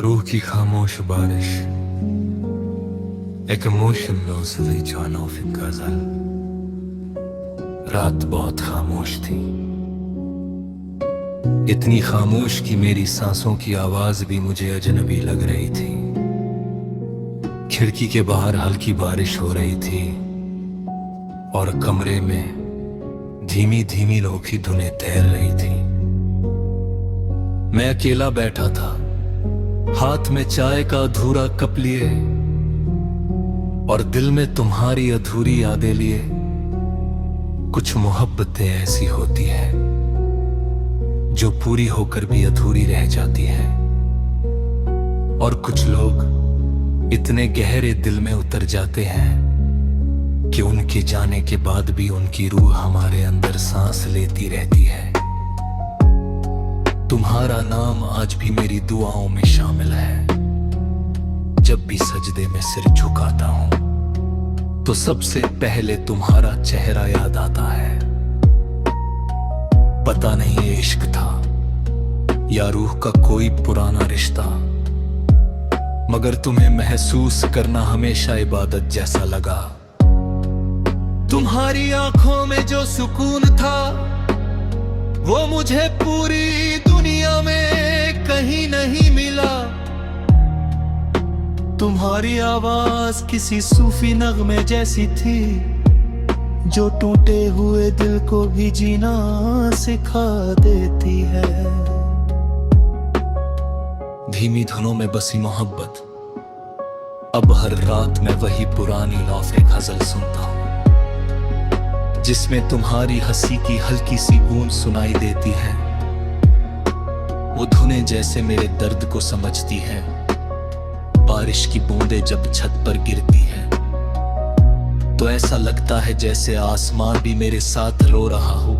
रूह की खामोश बारिश, एक emotionlos रीचान ऑफ गजल। रात बहुत खामोश थी, इतनी खामोश कि मेरी सांसों की आवाज भी मुझे अजनबी लग रही थी। खिड़की के बाहर हल्की बारिश हो रही थी और कमरे में धीमी धीमी लोकी धुनें तैर रही थी। मैं अकेला बैठा था, हाथ में चाय का अधूरा कप लिए और दिल में तुम्हारी अधूरी यादें लिए। कुछ मोहब्बतें ऐसी होती है जो पूरी होकर भी अधूरी रह जाती है, और कुछ लोग इतने गहरे दिल में उतर जाते हैं कि उनके जाने के बाद भी उनकी रूह हमारे अंदर सांस लेती रहती है। तुम्हारा नाम आज भी मेरी दुआओं में शामिल है। जब भी सजदे में सिर झुकाता हूं तो सबसे पहले तुम्हारा चेहरा याद आता है। पता नहीं ये इश्क था या रूह का कोई पुराना रिश्ता, मगर तुम्हें महसूस करना हमेशा इबादत जैसा लगा। तुम्हारी आंखों में जो सुकून था वो मुझे पूरी दुनिया में कहीं नहीं मिला। तुम्हारी आवाज किसी सूफी नगमे जैसी थी जो टूटे हुए दिल को भी जीना सिखा देती है। धीमी धुनों में बसी मोहब्बत, अब हर रात मैं वही पुरानी लौफ़े गजल सुनता हूँ जिसमें तुम्हारी हंसी की हल्की सी गूंज सुनाई देती है। वो धुनें जैसे मेरे दर्द को समझती है। बारिश की बूंदें जब छत पर गिरती है तो ऐसा लगता है जैसे आसमान भी मेरे साथ रो रहा हो।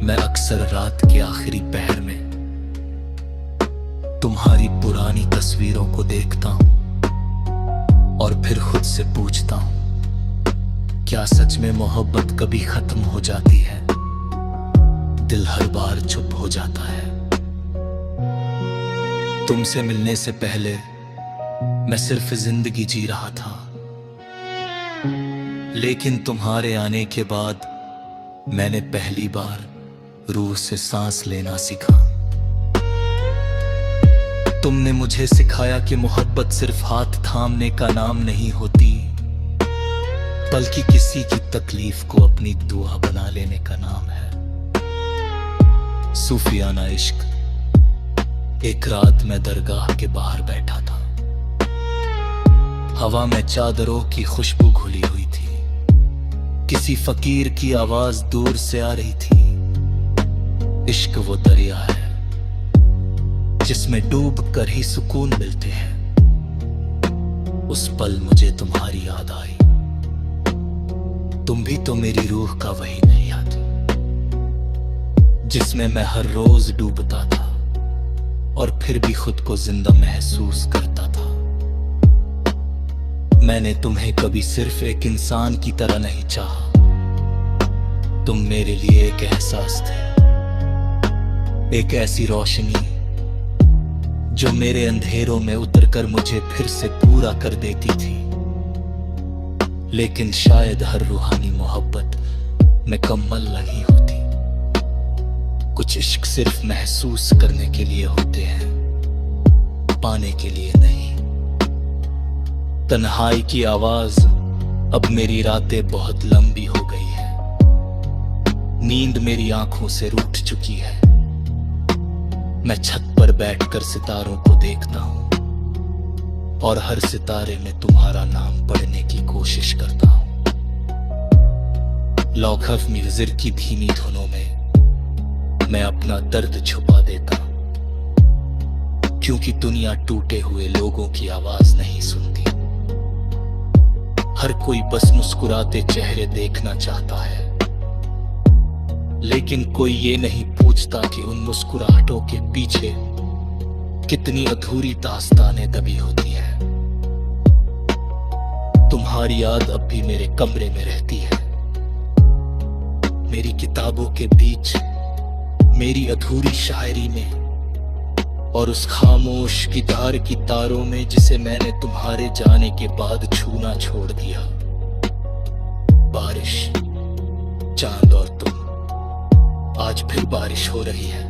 मैं अक्सर रात के आखिरी पहर में तुम्हारी पुरानी तस्वीरों को देखता हूं और फिर खुद से पूछता हूं, क्या सच में मोहब्बत कभी खत्म हो जाती है? दिल हर बार चुप हो जाता है। तुमसे मिलने से पहले मैं सिर्फ जिंदगी जी रहा था, लेकिन तुम्हारे आने के बाद मैंने पहली बार रूह से सांस लेना सीखा। तुमने मुझे सिखाया कि मोहब्बत सिर्फ हाथ थामने का नाम नहीं होती, बल्कि किसी की तकलीफ को अपनी दुआ बना लेने का नाम है। सूफियाना इश्क। एक रात मैं दरगाह के बाहर बैठा था, हवा में चादरों की खुशबू घुली हुई थी। किसी फकीर की आवाज दूर से आ रही थी, इश्क वो दरिया है जिसमें डूब कर ही सुकून मिलते हैं। उस पल मुझे तुम्हारी याद आई। तुम भी तो मेरी रूह का वही नैया थी जिसमें मैं हर रोज डूबता था और फिर भी खुद को जिंदा महसूस करता था। मैंने तुम्हें कभी सिर्फ एक इंसान की तरह नहीं चाहा, तुम मेरे लिए एक एहसास थे, एक ऐसी रोशनी जो मेरे अंधेरों में उतरकर मुझे फिर से पूरा कर देती थी। लेकिन शायद हर रूहानी मोहब्बत मुकम्मल नहीं होती। कुछ इश्क सिर्फ महसूस करने के लिए होते हैं, पाने के लिए नहीं। तन्हाई की आवाज। अब मेरी रातें बहुत लंबी हो गई है, नींद मेरी आंखों से रूठ चुकी है। मैं छत पर बैठकर सितारों को देखता हूं और हर सितारे में तुम्हारा नाम पढ़ने की कोशिश करता हूं। लौखफ म्यूजिक की धीमी धुनों में मैं अपना दर्द छुपा देता हूं, क्योंकि दुनिया टूटे हुए लोगों की आवाज नहीं सुनती। हर कोई बस मुस्कुराते चेहरे देखना चाहता है, लेकिन कोई ये नहीं पूछता कि उन मुस्कुराहटों के पीछे कितनी अधूरी दास्तानें दबी होती है। तुम्हारी याद अब भी मेरे कमरे में रहती है, मेरी किताबों के बीच, मेरी अधूरी शायरी में, और उस खामोश गिटार की तारों में जिसे मैंने तुम्हारे जाने के बाद छूना छोड़ दिया। बारिश, चांद और तुम, आज फिर बारिश हो रही है।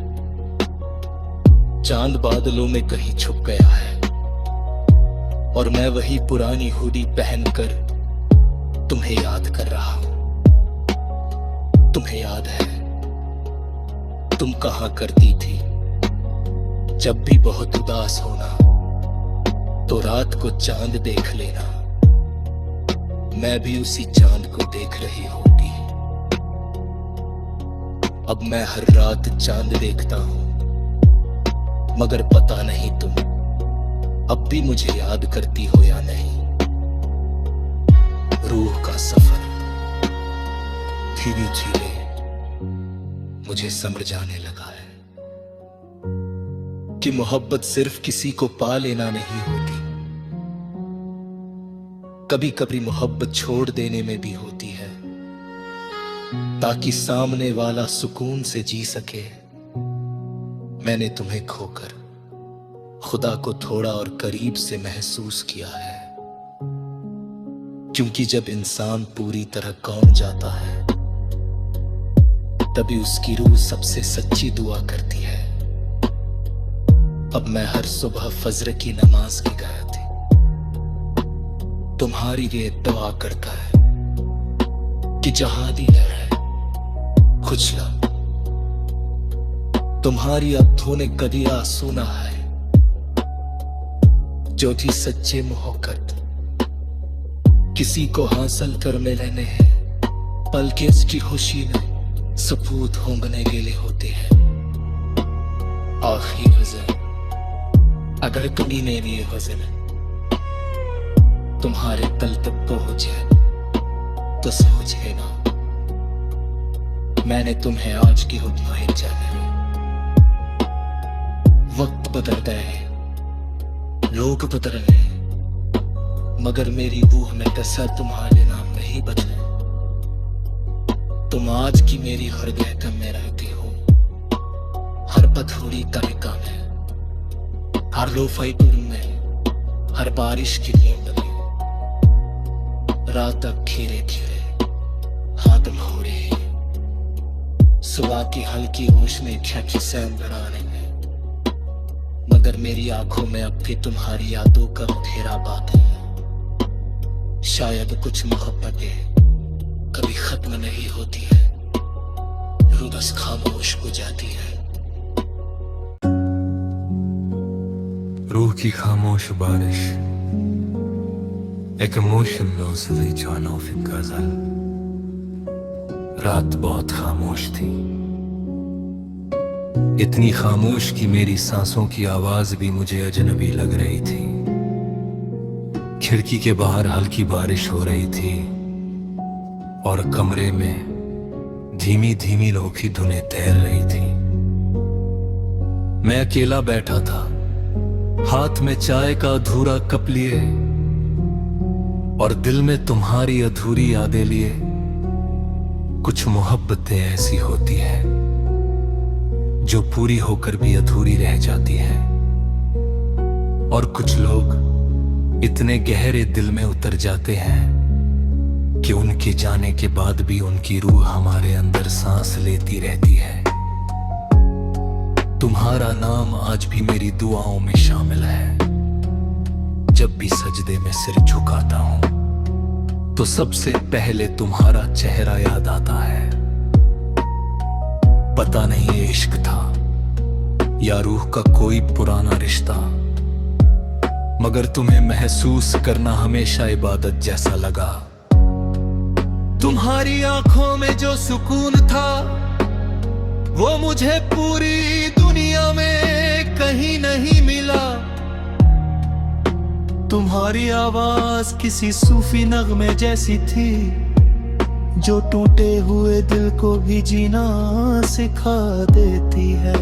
चांद बादलों में कहीं छुप गया है और मैं वही पुरानी हुडी पहनकर तुम्हें याद कर रहा हूं। तुम्हें याद है तुम कहा करती थी जब भी बहुत उदास होना तो रात को चांद देख लेना। मैं भी उसी चांद को देख रही होगी। अब मैं हर रात चांद देखता हूं, मगर पता नहीं तुम अब भी मुझे याद करती हो या नहीं। रूह का सफर धीरे धीरे मुझे समझ आने लगा है कि मोहब्बत सिर्फ किसी को पा लेना नहीं होती, कभी कभी मोहब्बत छोड़ देने में भी होती है, ताकि सामने वाला सुकून से जी सके। मैंने तुम्हें खोकर खुदा को थोड़ा और करीब से महसूस किया है, क्योंकि जब इंसान पूरी तरह कौम जाता है तभी उसकी रूह सबसे सच्ची दुआ करती है। अब मैं हर सुबह फजर की नमाज की गया थी, तुम्हारी लिए दुआ करता है कि जहादी है कुछ ला तुम्हारी अब्धों ने कभी आंसू ना है, जो थी सच्चे मोहब्बत किसी को हासिल कर लेने हैं, बल्कि इसकी खुशी में सपूत होंगने के लिए होते हैं। आखिरी गजल, अगर कभी ने ये गजल तुम्हारे दिल तक पहुंचे तो सोचे ना, मैंने तुम्हें आज की हुक्म जाने में। वक्त बदल गए, लोग बदल गए, मगर मेरी रूह में कसर तुम्हारे नाम नहीं बदले। तुम आज की मेरी हर गहकम में रहती हो, हर पथौड़ी तरीका में, हर लोफाई पुर में, हर बारिश की नींद में। रात अब धीरे धीरे हाथ हो रही, सुबह की हल्की रोशनी झकी से अंदर आने में, मगर मेरी आंखों में अब भी तुम्हारी यादों का अंधेरा बात है। शायद कुछ मोहब्बतें कभी खत्म नहीं होती है, रूह बस खामोश हो जाती है। रूह की खामोश बारिश, एक emotionlos रिचान ऑफ गजल। रात बहुत खामोश थी, इतनी खामोश कि मेरी सांसों की आवाज भी मुझे अजनबी लग रही थी। खिड़की के बाहर हल्की बारिश हो रही थी और कमरे में धीमी धीमी लोकी धुनें तैर रही थी। मैं अकेला बैठा था, हाथ में चाय का अधूरा कप लिए और दिल में तुम्हारी अधूरी यादें लिए। कुछ मोहब्बतें ऐसी होती है जो पूरी होकर भी अधूरी रह जाती है, और कुछ लोग इतने गहरे दिल में उतर जाते हैं कि उनके जाने के बाद भी उनकी रूह हमारे अंदर सांस लेती रहती है। तुम्हारा नाम आज भी मेरी दुआओं में शामिल है। जब भी सजदे में सिर झुकाता हूं तो सबसे पहले तुम्हारा चेहरा याद आता है। पता नहीं ये इश्क था या रूह का कोई पुराना रिश्ता, मगर तुम्हें महसूस करना हमेशा इबादत जैसा लगा। तुम्हारी आंखों में जो सुकून था वो मुझे पूरी दुनिया में कहीं नहीं मिला। तुम्हारी आवाज किसी सूफी नगमे जैसी थी जो टूटे हुए दिल को भी जीना सिखा देती है।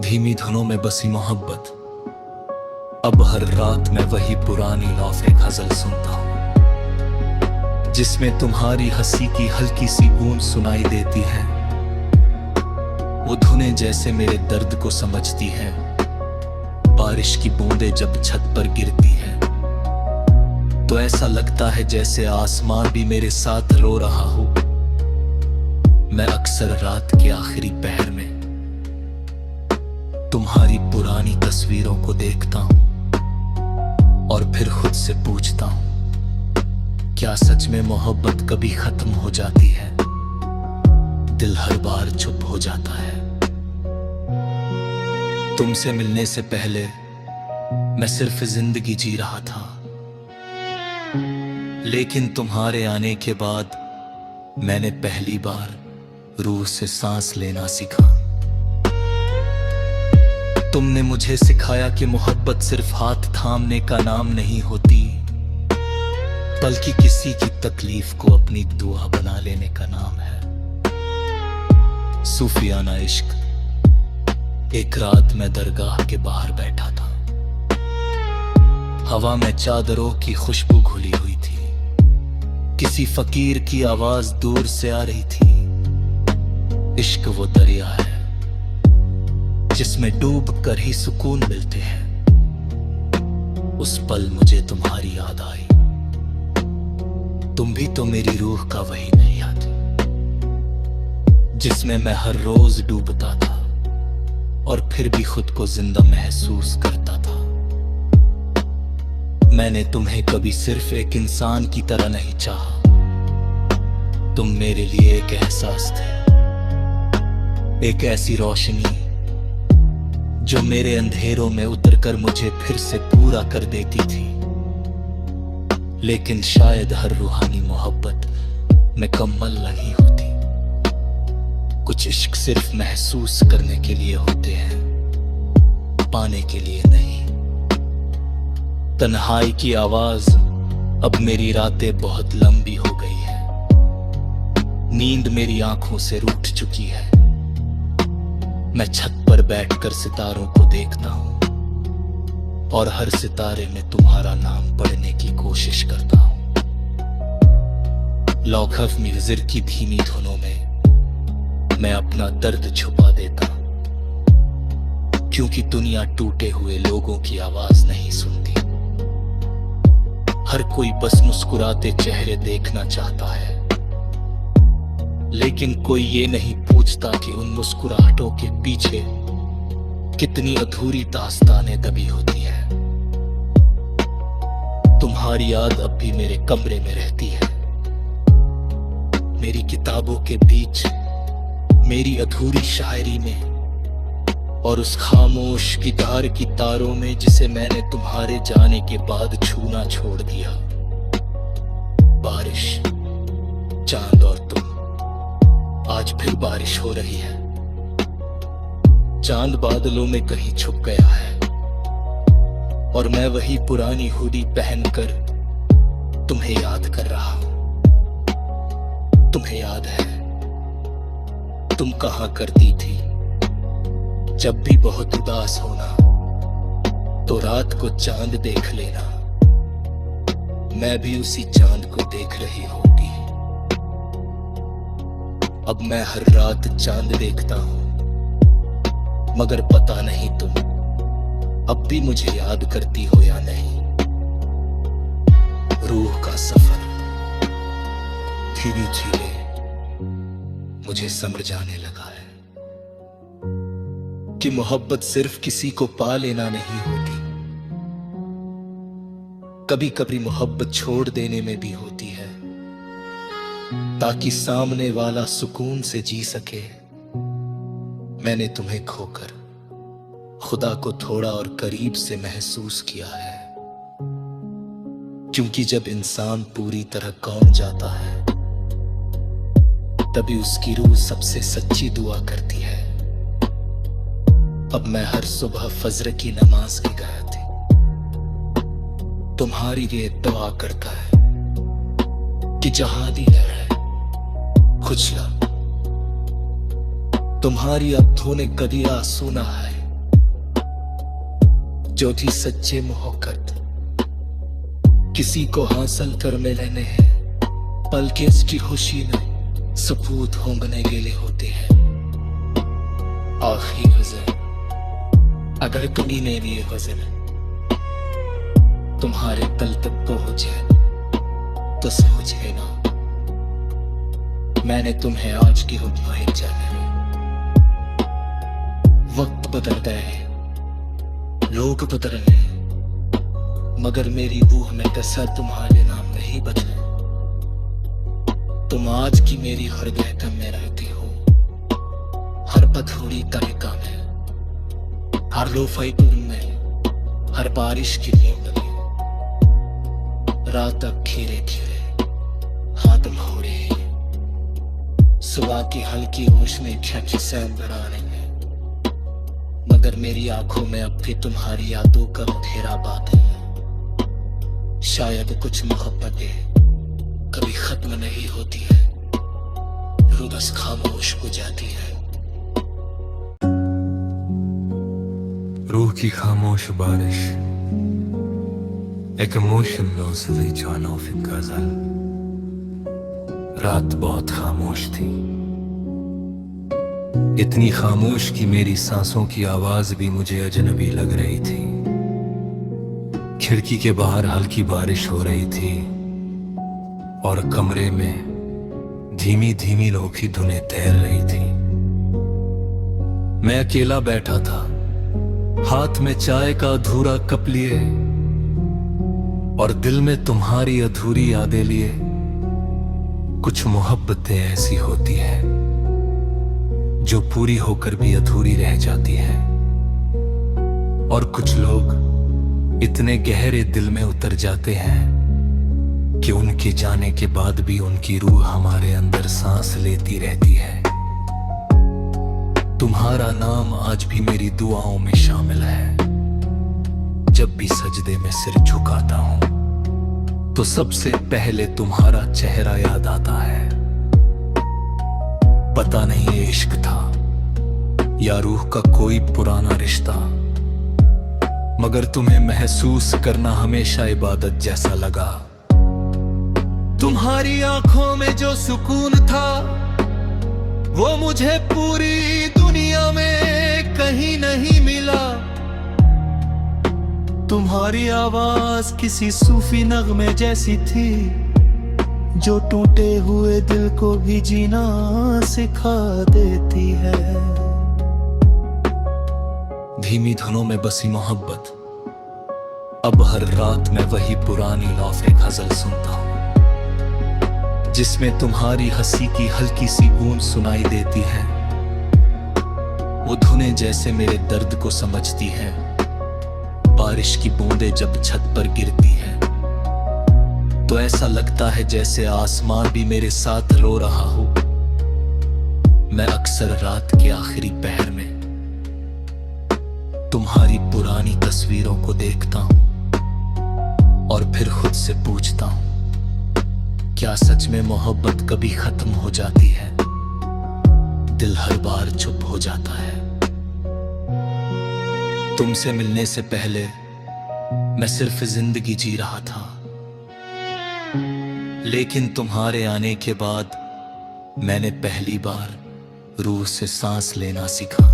धीमी धुनों में बसी मोहब्बत, अब हर रात मैं वही पुरानी लौफे गजल सुनता हूं जिसमें तुम्हारी हंसी की हल्की सी गूंज सुनाई देती है। वो धुनें जैसे मेरे दर्द को समझती हैं, बारिश की बूंदें जब छत पर गिरती हैं तो ऐसा लगता है जैसे आसमान भी मेरे साथ रो रहा हो। मैं अक्सर रात के आखिरी पहर में तुम्हारी पुरानी तस्वीरों को देखता हूं और फिर खुद से पूछता हूं, क्या सच में मोहब्बत कभी खत्म हो जाती है? दिल हर बार चुप हो जाता है। तुमसे मिलने से पहले मैं सिर्फ जिंदगी जी रहा था, लेकिन तुम्हारे आने के बाद मैंने पहली बार रूह से सांस लेना सीखा। तुमने मुझे सिखाया कि मोहब्बत सिर्फ हाथ थामने का नाम नहीं होती, बल्कि किसी की तकलीफ को अपनी दुआ बना लेने का नाम है। सूफियाना इश्क। एक रात मैं दरगाह के बाहर बैठा था, हवा में चादरों की खुशबू घुली हुई थी, किसी फकीर की आवाज दूर से आ रही थी। इश्क वो दरिया है जिसमें डूब कर ही सुकून मिलते हैं। उस पल मुझे तुम्हारी याद आई, तुम भी तो मेरी रूह का वही नैया थी जिसमें मैं हर रोज डूबता था और फिर भी खुद को जिंदा महसूस करता था। मैंने तुम्हें कभी सिर्फ एक इंसान की तरह नहीं चाहा, तुम मेरे लिए एक एहसास थे, एक ऐसी रोशनी जो मेरे अंधेरों में उतरकर मुझे फिर से पूरा कर देती थी। लेकिन शायद हर रूहानी मोहब्बत मुकम्मल नहीं होती। कुछ इश्क सिर्फ महसूस करने के लिए होते हैं, पाने के लिए नहीं। तन्हाई की आवाज। अब मेरी रातें बहुत लंबी हो गई है, नींद मेरी आंखों से रूठ चुकी है। मैं छत पर बैठकर सितारों को देखता हूं और हर सितारे में तुम्हारा नाम पढ़ने की कोशिश करता हूं। लौखफ म्यूजिक की धीमी धुनों में मैं अपना दर्द छुपा देता हूं, क्योंकि दुनिया टूटे हुए लोगों की आवाज नहीं सुनती। हर कोई बस मुस्कुराते चेहरे देखना चाहता है, लेकिन कोई ये नहीं पूछता कि उन मुस्कुराहटों के पीछे कितनी अधूरी दास्तानें दबी होती है। तुम्हारी याद अब भी मेरे कमरे में रहती है, मेरी किताबों के बीच, मेरी अधूरी शायरी में और उस खामोश गिटार की तारों में जिसे मैंने तुम्हारे जाने के बाद छूना छोड़ दिया। बारिश, चांद और तुम। आज फिर बारिश हो रही है, चांद बादलों में कहीं छुप गया है और मैं वही पुरानी हुडी पहनकर तुम्हें याद कर रहा हूं। तुम्हें याद है तुम कहां करती थी जब भी बहुत उदास होना तो रात को चांद देख लेना। मैं भी उसी चांद को देख रही होगी। अब मैं हर रात चांद देखता हूं, मगर पता नहीं तुम अब भी मुझे याद करती हो या नहीं। रूह का सफर धीरे धीरे मुझे समझ आने लगा है कि मोहब्बत सिर्फ किसी को पा लेना नहीं होती, कभी कभी मोहब्बत छोड़ देने में भी होती है, ताकि सामने वाला सुकून से जी सके। मैंने तुम्हें खोकर खुदा को थोड़ा और करीब से महसूस किया है, क्योंकि जब इंसान पूरी तरह कौम जाता है तभी उसकी रूह सबसे सच्ची दुआ करती है। अब मैं हर सुबह फजर की नमाज के गया थी, तुम्हारी लिए दुआ करता है कि जहां दी है खुशला तुम्हारी अब्धों ने कभी आंसू ना है, जो थी सच्चे मोहब्बत किसी को हासिल कर लेने हैं, बल्कि इसकी खुशी में सपूत होंगने के लिए होते हैं। आखिरी गजल, अगर कभी मेरी ये गजल तुम्हारे तल तक पहुंचे तो समझे ना, मैंने तुम्हें आज की हुक्म जाने। वक्त बदल गए, लोग बदल गए, मगर मेरी रूह में कसर तुम्हारे नाम नहीं बदले। तुम आज की मेरी हर गहकम में रहती हो, हर पथरूड़ी तरीका में, हर लोफाई पुल में, हर बारिश की नींद में। रात अब खीरे खीरे हाथ मोड़े, सुबह की हल्की रोशनी खिड़की से अंदर आ रही है, मगर मेरी आंखों में अब भी तुम्हारी यादों का अंधेरा बात है। शायद कुछ मोहब्बतें कभी खत्म नहीं होती है, रूह बस खामोश हो जाती है। रूह की खामोश बारिश, एक emotionlos liedje of in गजल। रात बहुत खामोश थी, इतनी खामोश कि मेरी सांसों की आवाज भी मुझे अजनबी लग रही थी। खिड़की के बाहर हल्की बारिश हो रही थी और कमरे में धीमी धीमी लोकी धुनें तैर रही थी। मैं अकेला बैठा था, हाथ में चाय का अधूरा कप लिए और दिल में तुम्हारी अधूरी यादें लिए। कुछ मोहब्बतें ऐसी होती है जो पूरी होकर भी अधूरी रह जाती है, और कुछ लोग इतने गहरे दिल में उतर जाते हैं कि उनके जाने के बाद भी उनकी रूह हमारे अंदर सांस लेती रहती है। तुम्हारा नाम आज भी मेरी दुआओं में शामिल है। जब भी सजदे में सिर झुकाता हूं तो सबसे पहले तुम्हारा चेहरा याद आता है। पता नहीं ये इश्क था या रूह का कोई पुराना रिश्ता, मगर तुम्हें महसूस करना हमेशा इबादत जैसा लगा। तुम्हारी आंखों में जो सुकून था वो मुझे पूरी दुनिया में कहीं नहीं मिला। तुम्हारी आवाज किसी सूफी नगमे जैसी थी जो टूटे हुए दिल को भी जीना सिखा देती है। धीमी धुनों में बसी मोहब्बत, अब हर रात मैं वही पुरानी लौफे गजल सुनता हूं जिसमें तुम्हारी हंसी की हल्की सी गूंज सुनाई देती है। वो धुनें जैसे मेरे दर्द को समझती है। बारिश की बूंदें जब छत पर गिरती है तो ऐसा लगता है जैसे आसमान भी मेरे साथ रो रहा हो। मैं अक्सर रात के आखिरी पहर में तुम्हारी पुरानी तस्वीरों को देखता हूं और फिर खुद से पूछता हूं, क्या सच में मोहब्बत कभी खत्म हो जाती है? दिल हर बार चुप हो जाता है। तुमसे मिलने से पहले मैं सिर्फ जिंदगी जी रहा था, लेकिन तुम्हारे आने के बाद मैंने पहली बार रूह से सांस लेना सीखा।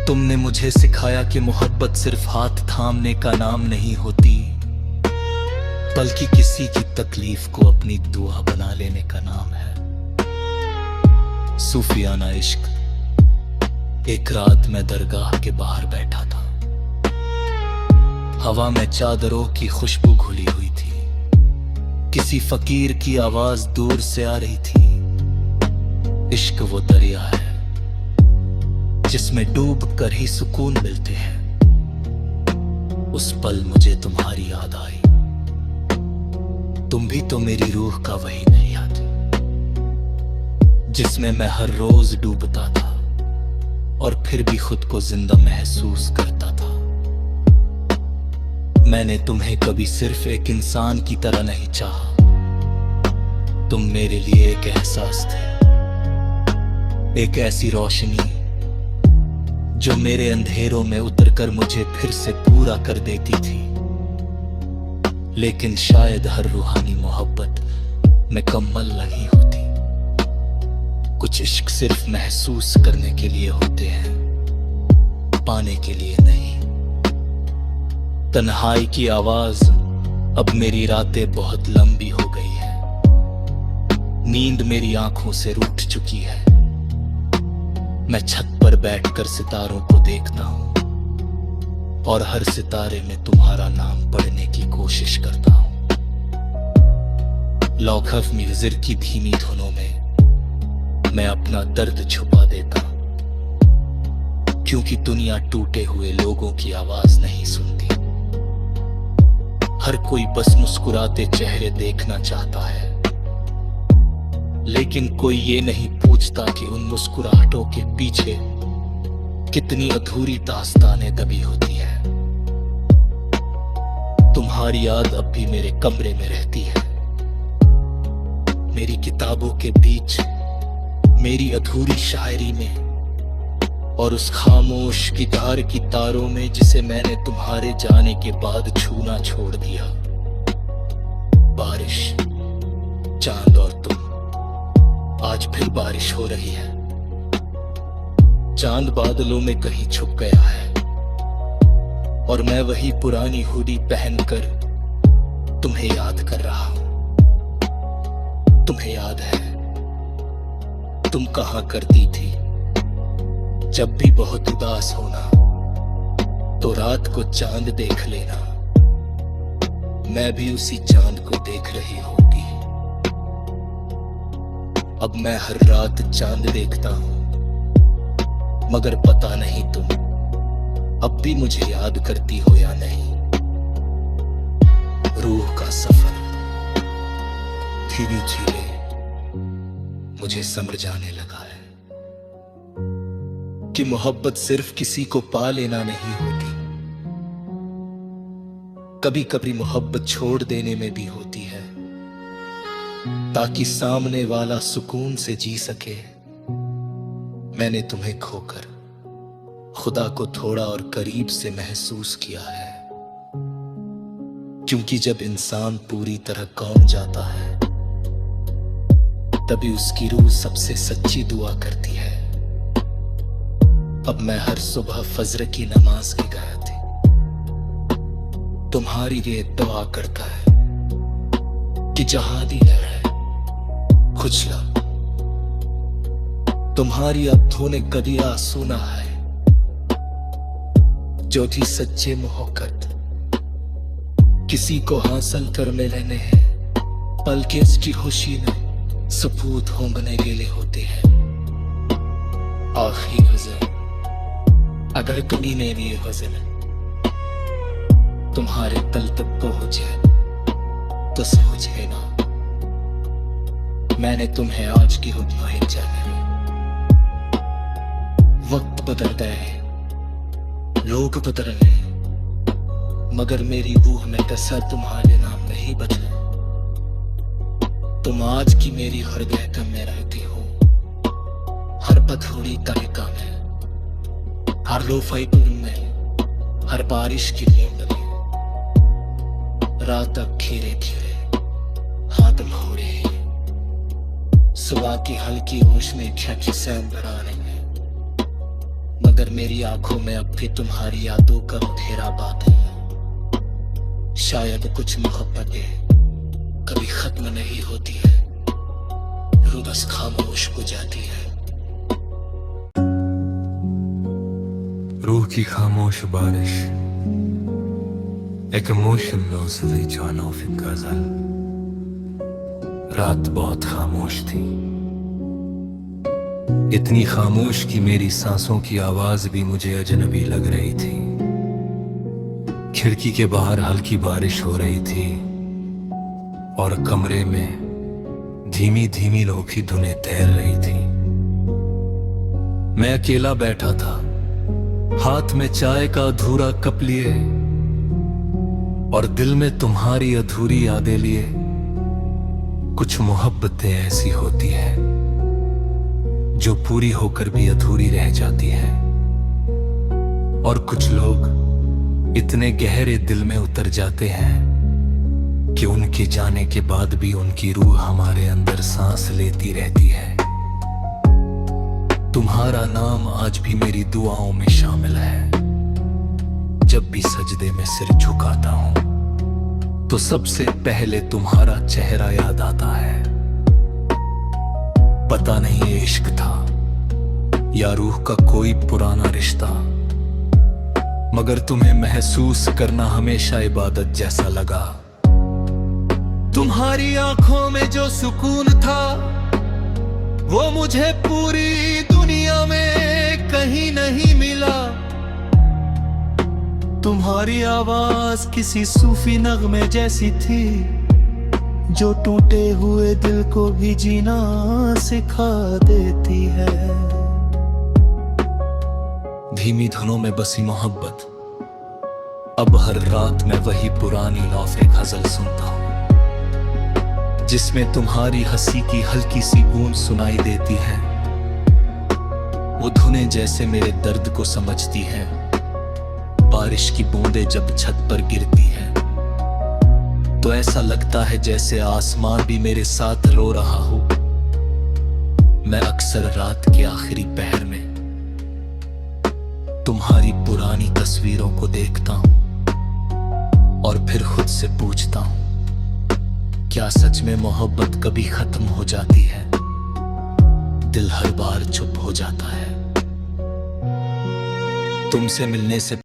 तुमने मुझे सिखाया कि मोहब्बत सिर्फ हाथ थामने का नाम नहीं होती, बल्कि किसी की तकलीफ को अपनी दुआ बना लेने का नाम है। सूफियाना इश्क। एक रात मैं दरगाह के बाहर बैठा था, हवा में चादरों की खुशबू घुली हुई थी। किसी फकीर की आवाज दूर से आ रही थी, इश्क वो दरिया है जिसमें डूब कर ही सुकून मिलते हैं। उस पल मुझे तुम्हारी याद आई। तुम भी तो मेरी रूह का वही नहीं आती जिसमें मैं हर रोज डूबता था और फिर भी खुद को जिंदा महसूस करता था। मैंने तुम्हें कभी सिर्फ एक इंसान की तरह नहीं चाहा, तुम मेरे लिए एक एहसास थे, एक ऐसी रोशनी जो मेरे अंधेरों में उतरकर मुझे फिर से पूरा कर देती थी। लेकिन शायद हर रूहानी मोहब्बत मुकम्मल नहीं होती। कुछ इश्क सिर्फ महसूस करने के लिए होते हैं, पाने के लिए नहीं। तन्हाई की आवाज अब मेरी रातें बहुत लंबी हो गई है, नींद मेरी आंखों से रूठ चुकी है। मैं छत पर बैठकर सितारों को देखता हूं और हर सितारे में तुम्हारा नाम पढ़ने की कोशिश करता हूं। लॉक ऑफ म्यूजिक की धीमी धुनों में मैं अपना दर्द छुपा देता हूं, क्योंकि दुनिया टूटे हुए लोगों की आवाज नहीं सुनती। हर कोई बस मुस्कुराते चेहरे देखना चाहता है, लेकिन कोई ये नहीं पूछता कि उन मुस्कुराहटों के पीछे कितनी अधूरी दास्तानें दबी होती है। तुम्हारी याद अब भी मेरे कमरे में रहती है, मेरी किताबों के बीच, मेरी अधूरी शायरी में, और उस खामोश गिटार की तारों में जिसे मैंने तुम्हारे जाने के बाद छूना छोड़ दिया। बारिश, चांद और तुम, आज फिर बारिश हो रही है। चांद बादलों में कहीं छुप गया है और मैं वही पुरानी हुडी पहनकर तुम्हें याद कर रहा हूं। तुम्हें याद है तुम कहां करती थी जब भी बहुत उदास होना तो रात को चांद देख लेना। मैं भी उसी चांद को देख रही होगी। अब मैं हर रात चांद देखता हूं, मगर पता नहीं तुम अब भी मुझे याद करती हो या नहीं। रूह का सफर धीरे धीरे मुझे समझ आने लगा है कि मोहब्बत सिर्फ किसी को पा लेना नहीं होती, कभी कभी मोहब्बत छोड़ देने में भी होती है, ताकि सामने वाला सुकून से जी सके। मैंने तुम्हें खोकर खुदा को थोड़ा और करीब से महसूस किया है, क्योंकि जब इंसान पूरी तरह कौम जाता है तभी उसकी रूह सबसे सच्ची दुआ करती है। अब मैं हर सुबह फजर की नमाज के गया थी, तुम्हारी ये दुआ करता है कि जहादी है खुजला तुम्हारी अब्धों ने कभी आंसू ना है, जो थी सच्चे मोहब्बत किसी को हासिल कर लेने हैं, बल्कि इसकी खुशी में सपूत होंगने के लिए होते हैं। आखिरी गजल, अगर कभी मेरी ये गजल तुम्हारे दिल तक पहुंचे तो समझे ना, मैंने तुम्हें आज की हुक्म जाने में। वक्त बदल गए, लोग बदल गए, मगर मेरी रूह में कसर तुम्हारे नाम नहीं बदले। तुम आज की मेरी हर गहकम में रहती हो, हर पथौड़ी तरीका में, हर लोफाई पुल में, हर बारिश की नींद में। रात अब धीरे धीरे खत्म हो रही है, सुबह की हल्की रोशनी झकी से अंदर आ रही है, मगर मेरी आंखों में अब भी तुम्हारी यादों का अंधेरा बात है। शायद कुछ मोहब्बतें कभी खत्म नहीं होती है, रूह बस खामोश हो जाती है। रूह की खामोश बारिश, एक emotionlos रीचान ऑफ गजल। रात बहुत खामोश थी, इतनी खामोश कि मेरी सांसों की आवाज भी मुझे अजनबी लग रही थी। खिड़की के बाहर हल्की बारिश हो रही थी और कमरे में धीमी धीमी लोकी धुनें तैर रही थी। मैं अकेला बैठा था, हाथ में चाय का अधूरा कप लिए और दिल में तुम्हारी अधूरी यादें लिए। कुछ मोहब्बतें ऐसी होती है जो पूरी होकर भी अधूरी रह जाती है, और कुछ लोग इतने गहरे दिल में उतर जाते हैं कि उनके जाने के बाद भी उनकी रूह हमारे अंदर सांस लेती रहती है। तुम्हारा नाम आज भी मेरी दुआओं में शामिल है। जब भी सजदे में सिर झुकाता हूं तो सबसे पहले तुम्हारा चेहरा याद आता है। पता नहीं ये इश्क था या रूह का कोई पुराना रिश्ता, मगर तुम्हें महसूस करना हमेशा इबादत जैसा लगा। तुम्हारी आंखों में जो सुकून था वो मुझे पूरी दुनिया में कहीं नहीं मिला। तुम्हारी आवाज किसी सूफी नगमे जैसी थी जो टूटे हुए दिल को भी जीना सिखा देती है। धीमी धुनों में बसी मोहब्बत, अब हर रात मैं वही पुरानी लौफे गजल सुनता हूं जिसमें तुम्हारी हंसी की हल्की सी गूंज सुनाई देती है। वो धुनें जैसे मेरे दर्द को समझती हैं, बारिश की बूंदें जब छत पर गिरती हैं तो ऐसा लगता है जैसे आसमान भी मेरे साथ रो रहा हो। मैं अक्सर रात के आखिरी पहर में तुम्हारी पुरानी तस्वीरों को देखता हूं और फिर खुद से पूछता हूं, क्या सच में मोहब्बत कभी खत्म हो जाती है? दिल हर बार चुप हो जाता है। तुमसे मिलने से